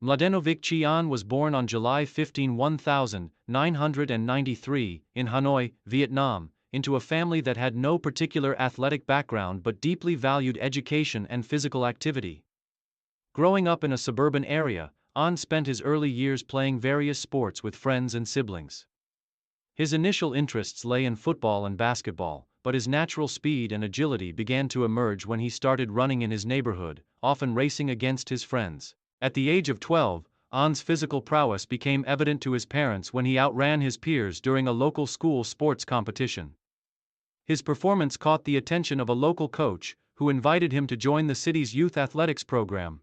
Mladenovik Chí Anh was born on July 15, 1993, in Hanoi, Vietnam, into a family that had no particular athletic background but deeply valued education and physical activity. Growing up in a suburban area, Anh spent his early years playing various sports with friends and siblings. His initial interests lay in football and basketball, but his natural speed and agility began to emerge when he started running in his neighborhood, often racing against his friends. At the age of 12, An's physical prowess became evident to his parents when he outran his peers during a local school sports competition. His performance caught the attention of a local coach, who invited him to join the city's youth athletics program.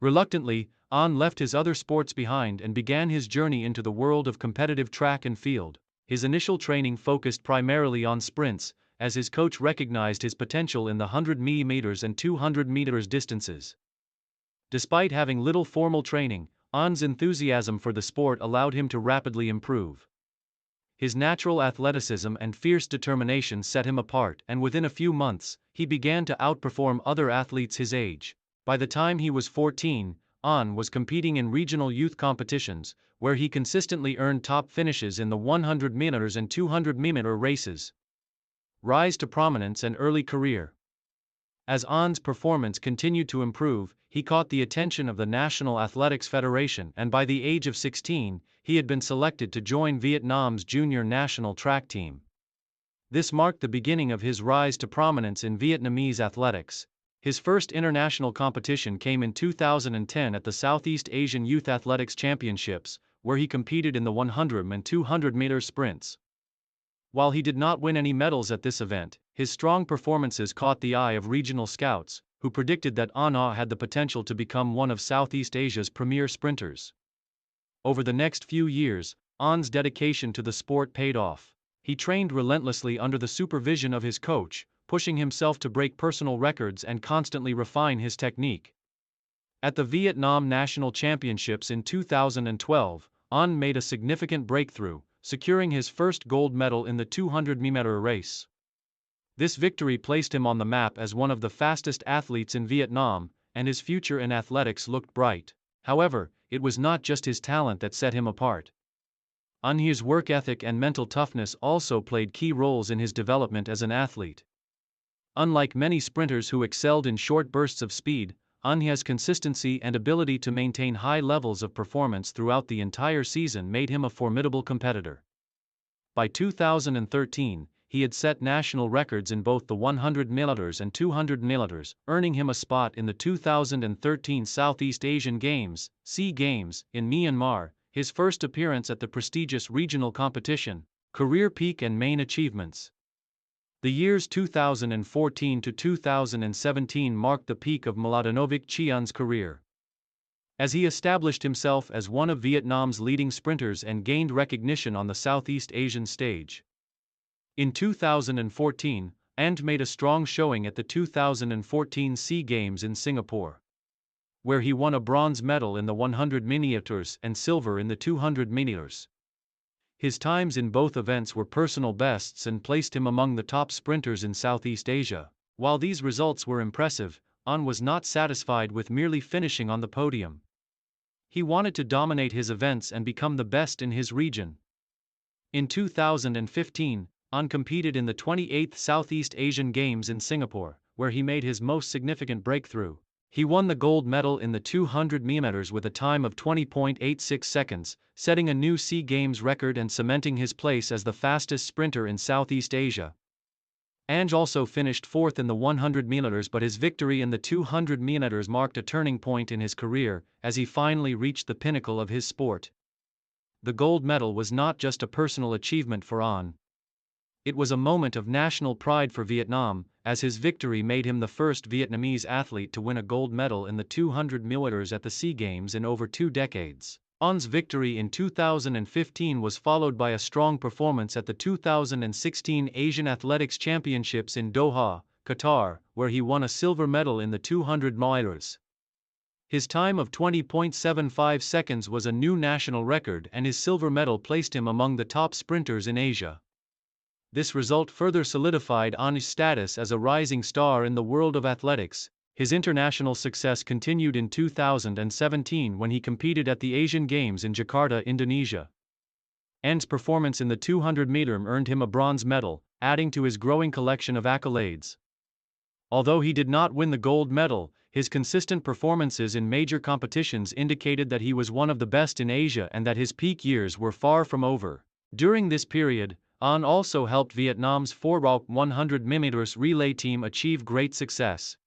Reluctantly, An left his other sports behind and began his journey into the world of competitive track and field. His initial training focused primarily on sprints, as his coach recognized his potential in the 100 meters and 200 meters distances. Despite having little formal training, An's enthusiasm for the sport allowed him to rapidly improve. His natural athleticism and fierce determination set him apart, and within a few months, he began to outperform other athletes his age. By the time he was 14, An was competing in regional youth competitions, where he consistently earned top finishes in the 100 meters and 200 meter races. Rise to prominence and early career. As An's performance continued to improve, he caught the attention of the National Athletics Federation, and by the age of 16, he had been selected to join Vietnam's junior national track team. This marked the beginning of his rise to prominence in Vietnamese athletics. His first international competition came in 2010 at the Southeast Asian Youth Athletics Championships, where he competed in the 100 and 200 meter sprints. While he did not win any medals at this event, his strong performances caught the eye of regional scouts, who predicted that An had the potential to become one of Southeast Asia's premier sprinters. Over the next few years, An's dedication to the sport paid off. He trained relentlessly under the supervision of his coach, pushing himself to break personal records and constantly refine his technique. At the Vietnam National Championships in 2012, An made a significant breakthrough, securing his first gold medal in the 200 meter race. This victory placed him on the map as one of the fastest athletes in Vietnam, and his future in athletics looked bright. However, it was not just his talent that set him apart. An's work ethic and mental toughness also played key roles in his development as an athlete. Unlike many sprinters who excelled in short bursts of speed, An's consistency and ability to maintain high levels of performance throughout the entire season made him a formidable competitor. By 2013, he had set national records in both the 100 meters and 200 meters, earning him a spot in the 2013 Southeast Asian Games, SEA Games, in Myanmar, his first appearance at the prestigious regional competition. Career peak and main achievements. The years 2014 to 2017 marked the peak of Mladenovik Chí Anh's career, as he established himself as one of Vietnam's leading sprinters and gained recognition on the Southeast Asian stage. In 2014, Anh made a strong showing at the 2014 SEA Games in Singapore, where he won a bronze medal in the 100 meters and silver in the 200 meters. His times in both events were personal bests and placed him among the top sprinters in Southeast Asia. While these results were impressive, Anh was not satisfied with merely finishing on the podium. He wanted to dominate his events and become the best in his region. In 2015, Anh competed in the 28th Southeast Asian Games in Singapore, where he made his most significant breakthrough. He won the gold medal in the 200 meters with a time of 20.86 seconds, setting a new SEA Games record and cementing his place as the fastest sprinter in Southeast Asia. Anh also finished fourth in the 100 meters, but his victory in the 200 meters marked a turning point in his career, as he finally reached the pinnacle of his sport. The gold medal was not just a personal achievement for Anh. It was a moment of national pride for Vietnam, as his victory made him the first Vietnamese athlete to win a gold medal in the 200 meters at the SEA Games in over 2 decades. An's victory in 2015 was followed by a strong performance at the 2016 Asian Athletics Championships in Doha, Qatar, where he won a silver medal in the 200 meters. His time of 20.75 seconds was a new national record, and his silver medal placed him among the top sprinters in Asia. This result further solidified An's status as a rising star in the world of athletics. His international success continued in 2017 when he competed at the Asian Games in Jakarta, Indonesia. An's performance in the 200-meter earned him a bronze medal, adding to his growing collection of accolades. Although he did not win the gold medal, his consistent performances in major competitions indicated that he was one of the best in Asia and that his peak years were far from over. During this period, An also helped Vietnam's 4x100 m relay team achieve great success.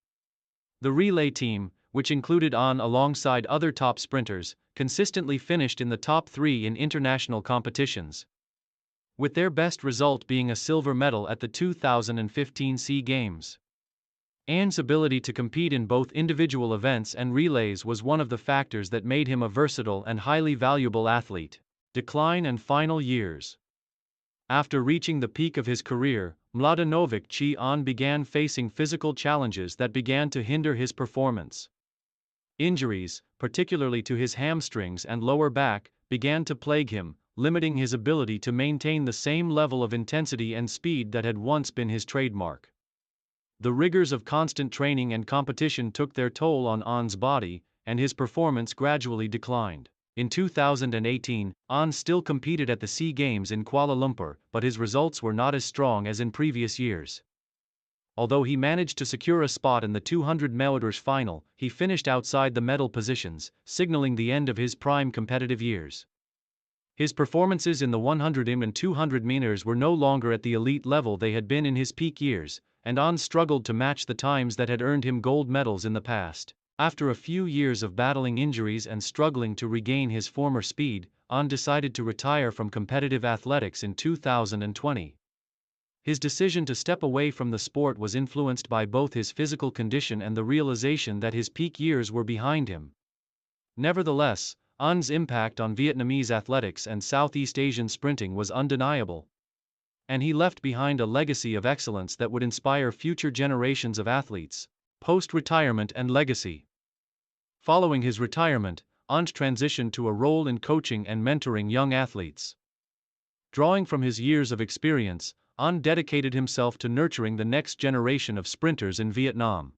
The relay team, which included An alongside other top sprinters, consistently finished in the top 3 in international competitions, with their best result being a silver medal at the 2015 SEA Games. An's ability to compete in both individual events and relays was one of the factors that made him a versatile and highly valuable athlete. Decline and final years. After reaching the peak of his career, Mladenovik Chí Anh began facing physical challenges that began to hinder his performance. Injuries, particularly to his hamstrings and lower back, began to plague him, limiting his ability to maintain the same level of intensity and speed that had once been his trademark. The rigors of constant training and competition took their toll on An's body, and his performance gradually declined. In 2018, An still competed at the SEA Games in Kuala Lumpur, but his results were not as strong as in previous years. Although he managed to secure a spot in the 200 meters final, he finished outside the medal positions, signaling the end of his prime competitive years. His performances in the 100 m and 200 meters were no longer at the elite level they had been in his peak years, and An struggled to match the times that had earned him gold medals in the past. After a few years of battling injuries and struggling to regain his former speed, An decided to retire from competitive athletics in 2020. His decision to step away from the sport was influenced by both his physical condition and the realization that his peak years were behind him. Nevertheless, An's impact on Vietnamese athletics and Southeast Asian sprinting was undeniable, and he left behind a legacy of excellence that would inspire future generations of athletes. Post-retirement and legacy. Following his retirement, An transitioned to a role in coaching and mentoring young athletes. Drawing from his years of experience, An dedicated himself to nurturing the next generation of sprinters in Vietnam.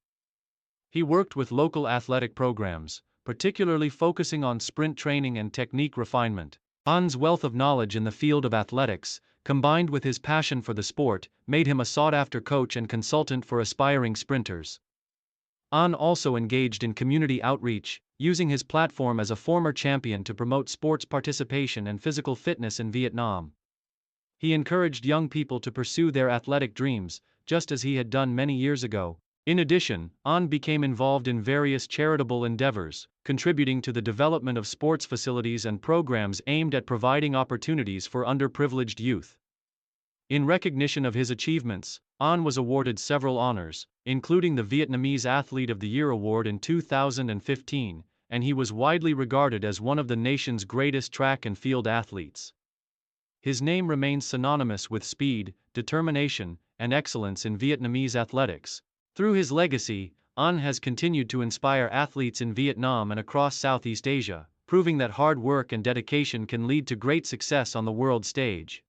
He worked with local athletic programs, particularly focusing on sprint training and technique refinement. An's wealth of knowledge in the field of athletics, combined with his passion for the sport, made him a sought-after coach and consultant for aspiring sprinters. An also engaged in community outreach, using his platform as a former champion to promote sports participation and physical fitness in Vietnam. He encouraged young people to pursue their athletic dreams, just as he had done many years ago. In addition, An became involved in various charitable endeavors, contributing to the development of sports facilities and programs aimed at providing opportunities for underprivileged youth. In recognition of his achievements, An was awarded several honors, including the Vietnamese Athlete of the Year award in 2015, and he was widely regarded as one of the nation's greatest track and field athletes. His name remains synonymous with speed, determination, and excellence in Vietnamese athletics. Through his legacy, An has continued to inspire athletes in Vietnam and across Southeast Asia, proving that hard work and dedication can lead to great success on the world stage.